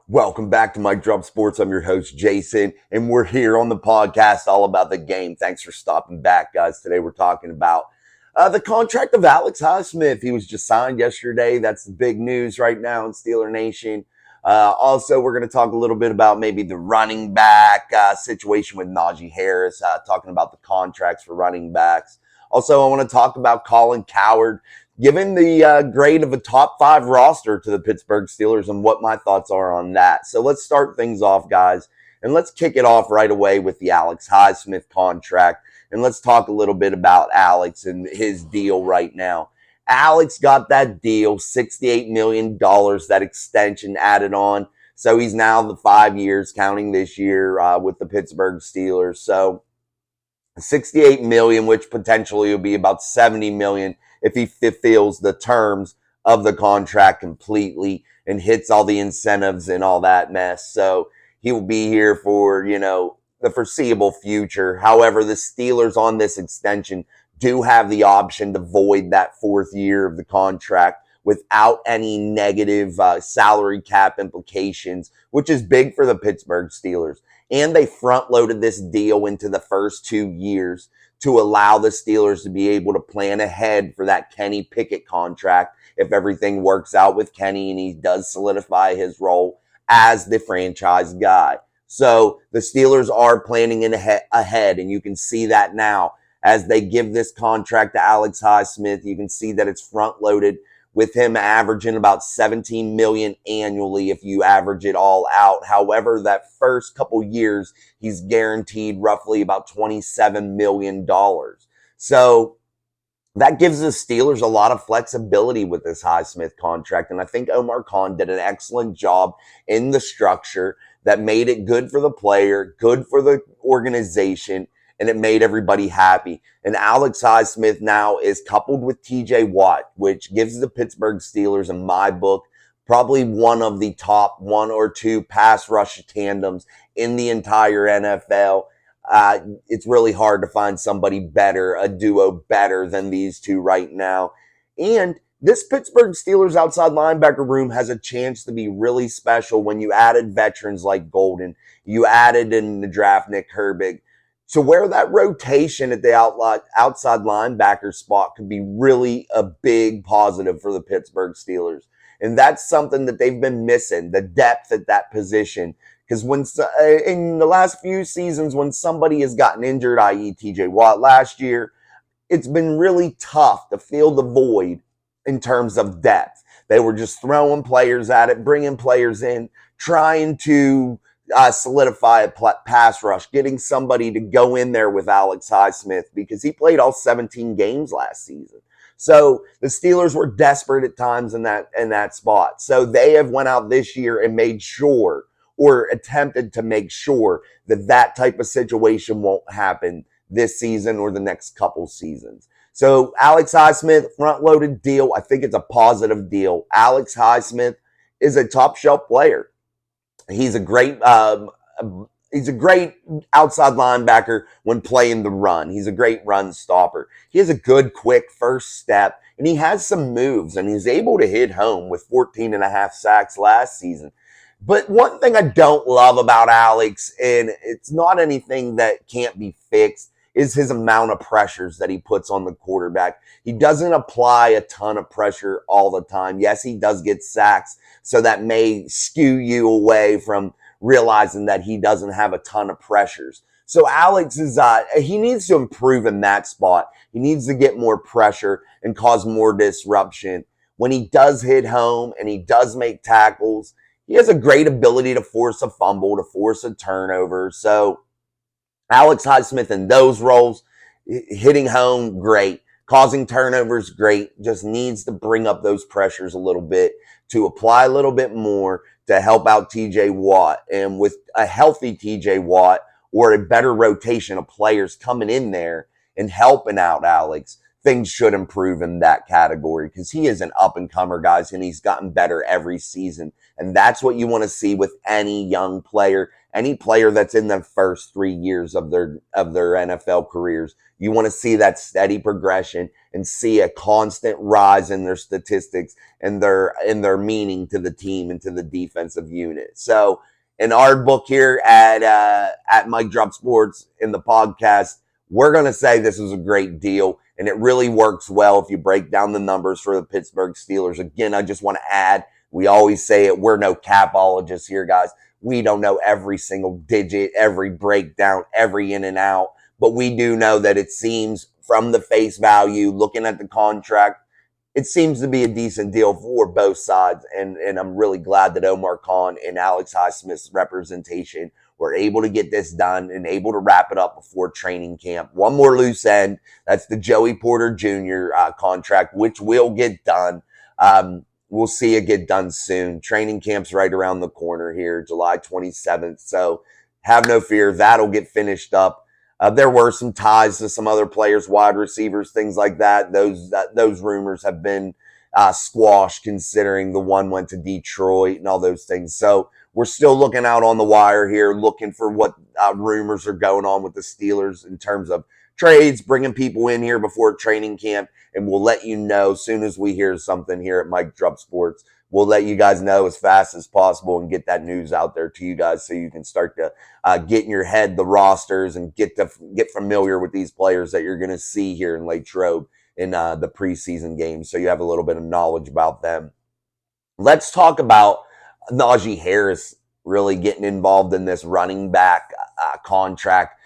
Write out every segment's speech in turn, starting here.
Welcome back to Mike Drop Sports. I'm your host, Jason, and we're here on the podcast all about the game. Thanks for stopping back, guys. Today we're talking about the contract of Alex Highsmith. He was just signed yesterday. That's the big news right now in Steeler Nation. Also, we're going to talk a little bit about maybe the running back situation with Najee Harris, talking about the contracts for running backs. Also, I want to talk about Colin Cowherd giving the grade of a top 5 roster to the Pittsburgh Steelers and what my thoughts are on that. So let's start things off, guys, and let's kick it off right away with the Alex Highsmith contract. And let's talk a little bit about Alex and his deal right now. Alex got that deal, $68 million, that extension added on. So he's now the 5 years, counting this year, with the Pittsburgh Steelers. So $68 million, which potentially will be about $70 million if he fulfills the terms of the contract completely and hits all the incentives and all that mess. So he will be here for, the foreseeable future. However, the Steelers on this extension do have the option to void that 4th year of the contract without any negative salary cap implications, which is big for the Pittsburgh Steelers. And they front-loaded this deal into the first 2 years to allow the Steelers to be able to plan ahead for that Kenny Pickett contract if everything works out with Kenny and he does solidify his role as the franchise guy. So the Steelers are planning ahead, and you can see that now as they give this contract to Alex Highsmith. You can see that it's front-loaded, with him averaging about $17 million annually if you average it all out. However, that first couple years, he's guaranteed roughly about $27 million. So that gives the Steelers a lot of flexibility with this Highsmith contract. And I think Omar Khan did an excellent job in the structure that made it good for the player, good for the organization, and it made everybody happy. And Alex Highsmith now is coupled with TJ Watt, which gives the Pittsburgh Steelers, in my book, probably one of the top 1 or 2 pass rush tandems in the entire NFL. It's really hard to find somebody better, a duo better than these two right now. And this Pittsburgh Steelers outside linebacker room has a chance to be really special when you added veterans like Golden. You added in the draft Nick Herbig. So where that rotation at the outside linebacker spot could be really a big positive for the Pittsburgh Steelers. And that's something that they've been missing, the depth at that position. Because in the last few seasons, when somebody has gotten injured, i.e. TJ Watt last year, it's been really tough to fill the void in terms of depth. They were just throwing players at it, bringing players in, trying to solidify a pass rush, getting somebody to go in there with Alex Highsmith because he played all 17 games last season. So the Steelers were desperate at times in that spot. So they have went out this year and made sure, or attempted to make sure, that type of situation won't happen this season or the next couple seasons. So Alex Highsmith, front-loaded deal. I think it's a positive deal. Alex Highsmith is a top-shelf player. He's a great outside linebacker when playing the run. He's a great run stopper. He has a good, quick first step, and he has some moves, and he's able to hit home with 14 and a half sacks last season. But one thing I don't love about Alex, and it's not anything that can't be fixed, is his amount of pressures that he puts on the quarterback. He doesn't apply a ton of pressure all the time. Yes, he does get sacks, so that may skew you away from realizing that he doesn't have a ton of pressures. So Alex he needs to improve in that spot. He needs to get more pressure and cause more disruption. When he does hit home and he does make tackles, he has a great ability to force a fumble, to force a turnover. So Alex Highsmith in those roles, hitting home, great. Causing turnovers, great. Just needs to bring up those pressures a little bit, to apply a little bit more to help out TJ Watt. And with a healthy TJ Watt, or a better rotation of players coming in there and helping out Alex, things should improve in that category, because he is an up-and-comer, guys, and he's gotten better every season. And that's what you want to see with any young player, any player that's in the first 3 years of their NFL careers. You want to see that steady progression and see a constant rise in their statistics and their meaning to the team and to the defensive unit. So in our book here at Mike Drop Sports in the podcast, we're going to say this is a great deal, and it really works well if you break down the numbers for the Pittsburgh Steelers. Again, I just want to add, we always say it, we're no capologists here, guys. We don't know every single digit, every breakdown, every in and out, but we do know that it seems from the face value, looking at the contract, it seems to be a decent deal for both sides. And I'm really glad that Omar Khan and Alex Highsmith's representation were able to get this done and able to wrap it up before training camp. One more loose end. That's the Joey Porter Jr. Contract, which will get done. We'll see it get done soon. Training camp's right around the corner here, July 27th. So have no fear. That'll get finished up. There were some ties to some other players, wide receivers, things like that. Those rumors have been squashed, considering the one went to Detroit and all those things. So we're still looking out on the wire here, looking for what rumors are going on with the Steelers in terms of trades, bringing people in here before training camp, and we'll let you know as soon as we hear something here at Mike Drop Sports. We'll let you guys know as fast as possible and get that news out there to you guys so you can start to get in your head the rosters and get familiar with these players that you're going to see here in Latrobe in the preseason games, so you have a little bit of knowledge about them. Let's talk about Najee Harris really getting involved in this running back contract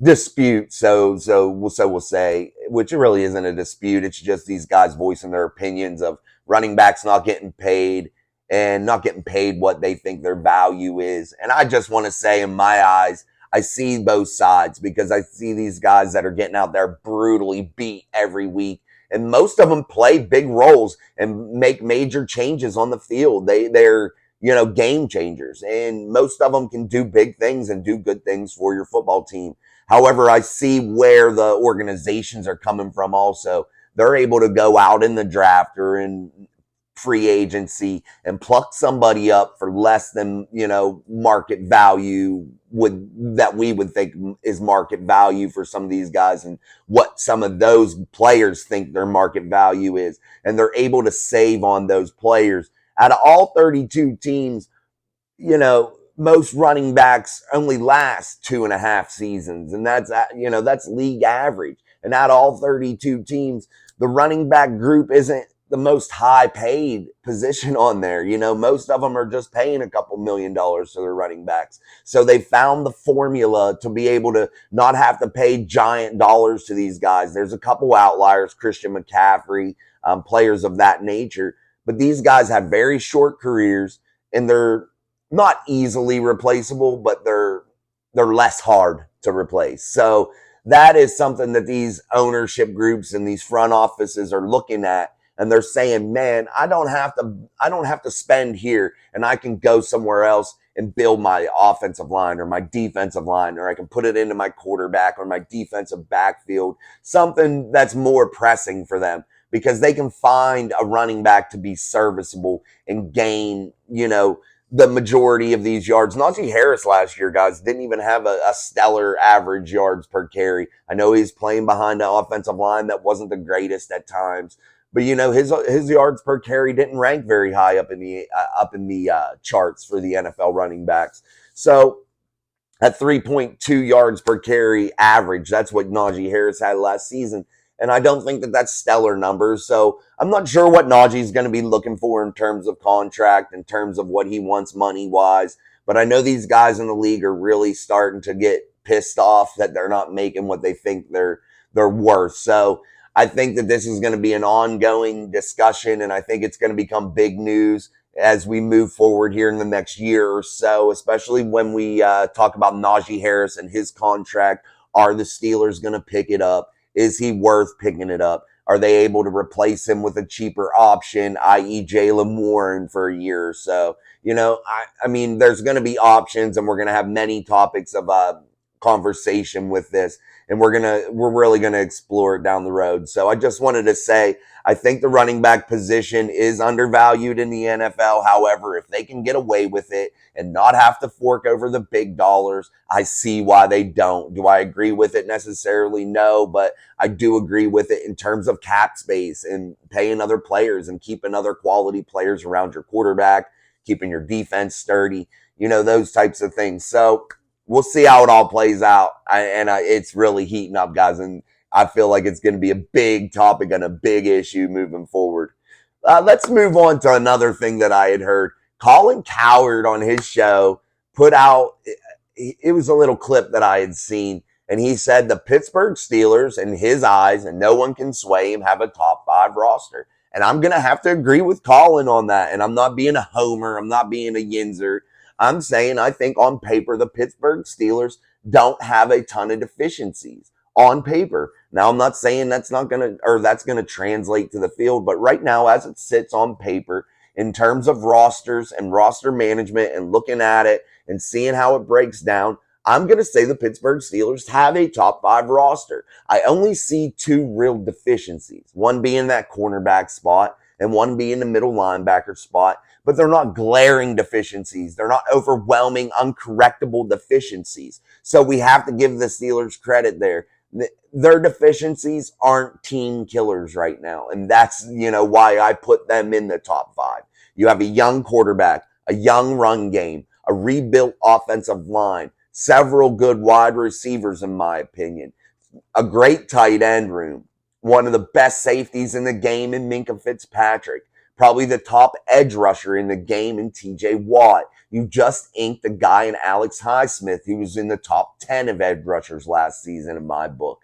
dispute. So we'll say, which really isn't a dispute. It's just these guys voicing their opinions of running backs not getting paid and not getting paid what they think their value is. And I just want to say, in my eyes, I see both sides, because I see these guys that are getting out there brutally beat every week. And most of them play big roles and make major changes on the field. They're game changers. And most of them can do big things and do good things for your football team. However, I see where the organizations are coming from also. They're able to go out in the draft or in free agency and pluck somebody up for less than, market value that we would think is market value for some of these guys, and what some of those players think their market value is. And they're able to save on those players. Out of all 32 teams, most running backs only last 2.5 seasons, and that's league average. And out of all 32 teams, the running back group isn't the most high paid position on there. Most of them are just paying a couple $1 million to their running backs. So they found the formula to be able to not have to pay giant dollars to these guys. There's a couple outliers, Christian McCaffrey, players of that nature, but these guys have very short careers, and they're not easily replaceable, but they're less hard to replace. So that is something that these ownership groups and these front offices are looking at, and they're saying, man, I don't have to spend here, and I can go somewhere else and build my offensive line or my defensive line, or I can put it into my quarterback or my defensive backfield, something that's more pressing for them, because they can find a running back to be serviceable and gain, the majority of these yards. Najee Harris last year, guys, didn't even have a stellar average yards per carry. I know he's playing behind an offensive line that wasn't the greatest at times, but his yards per carry didn't rank very high up in the charts for the NFL running backs. So at 3.2 yards per carry average, that's what Najee Harris had last season. And I don't think that that's stellar numbers. So I'm not sure what Najee's going to be looking for in terms of contract, in terms of what he wants money-wise. But I know these guys in the league are really starting to get pissed off that they're not making what they think they're worth. So I think that this is going to be an ongoing discussion, and I think it's going to become big news as we move forward here in the next year or so, especially when we talk about Najee Harris and his contract. Are the Steelers going to pick it up? Is he worth picking it up? Are they able to replace him with a cheaper option, i.e. Jaylen Warren, for a year or so? I mean, there's going to be options, and we're going to have many topics of conversation with this, and we're really gonna explore it down the road. So I just wanted to say, I think the running back position is undervalued in the NFL. However, if they can get away with it and not have to fork over the big dollars, I see why they don't. Do I agree with it necessarily? No, but I do agree with it in terms of cap space and paying other players and keeping other quality players around your quarterback, keeping your defense sturdy, those types of things. So we'll see how it all plays out. It's really heating up, guys. And I feel like it's going to be a big topic and a big issue moving forward. Let's move on to another thing that I had heard. Colin Cowherd on his show put out, it was a little clip that I had seen, and he said the Pittsburgh Steelers, in his eyes, and no one can sway him, have a top 5 roster. And I'm going to have to agree with Colin on that. And I'm not being a homer. I'm not being a yinzer. I'm saying I think on paper, the Pittsburgh Steelers don't have a ton of deficiencies on paper. Now, I'm not saying that's going to translate to the field, but right now, as it sits on paper, in terms of rosters and roster management and looking at it and seeing how it breaks down, I'm going to say the Pittsburgh Steelers have a top 5 roster. I only see 2 real deficiencies, one being that cornerback spot and one being the middle linebacker spot, but they're not glaring deficiencies. They're not overwhelming, uncorrectable deficiencies. So we have to give the Steelers credit there. Their deficiencies aren't team killers right now. And that's, why I put them in the top 5. You have a young quarterback, a young run game, a rebuilt offensive line, several good wide receivers, in my opinion, a great tight end room, one of the best safeties in the game in Minkah Fitzpatrick, probably the top edge rusher in the game in TJ Watt. You just inked a guy in Alex Highsmith who was in the top 10 of edge rushers last season in my book.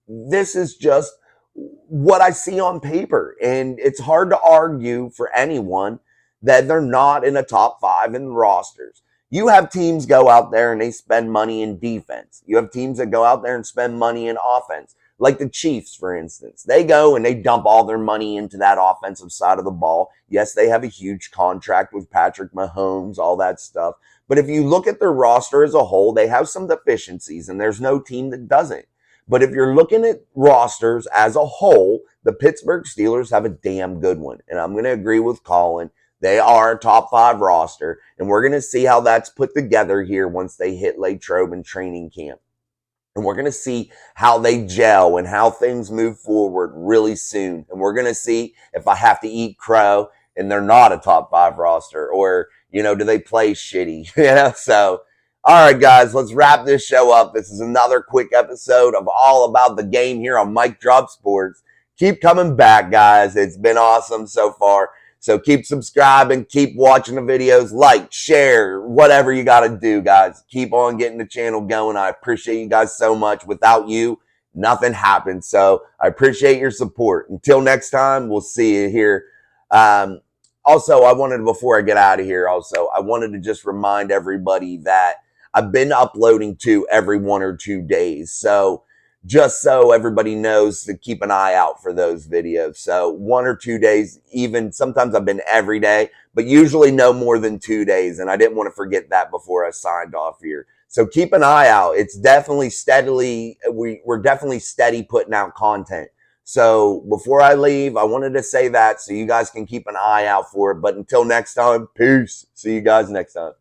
This is just what I see on paper, and it's hard to argue for anyone that they're not in a top 5 in the rosters. You have teams go out there and they spend money in defense. You have teams that go out there and spend money in offense. Like the Chiefs, for instance. They go and they dump all their money into that offensive side of the ball. Yes, they have a huge contract with Patrick Mahomes, all that stuff. But if you look at their roster as a whole, they have some deficiencies, and there's no team that doesn't. But if you're looking at rosters as a whole, the Pittsburgh Steelers have a damn good one. And I'm going to agree with Colin. They are a top 5 roster, and we're going to see how that's put together here once they hit Latrobe and training camp. And we're going to see how they gel and how things move forward really soon. And we're going to see if I have to eat crow and they're not a top 5 roster, or, do they play shitty? So, all right, guys, let's wrap this show up. This is another quick episode of All About the Game here on Mike Drop Sports. Keep coming back, guys. It's been awesome so far. So keep subscribing, keep watching the videos, like, share, whatever you got to do, guys. Keep on getting the channel going. I appreciate you guys so much. Without you, nothing happens. So I appreciate your support. Until next time, we'll see you here. Also, before I get out of here, I wanted to just remind everybody that I've been uploading every 1 or 2 days. So just so everybody knows to keep an eye out for those videos. So 1 or 2 days, even sometimes I've been every day, but usually no more than 2 days. And I didn't want to forget that before I signed off here. So keep an eye out. It's definitely we're definitely steady putting out content. So before I leave, I wanted to say that so you guys can keep an eye out for it. But until next time, peace. See you guys next time.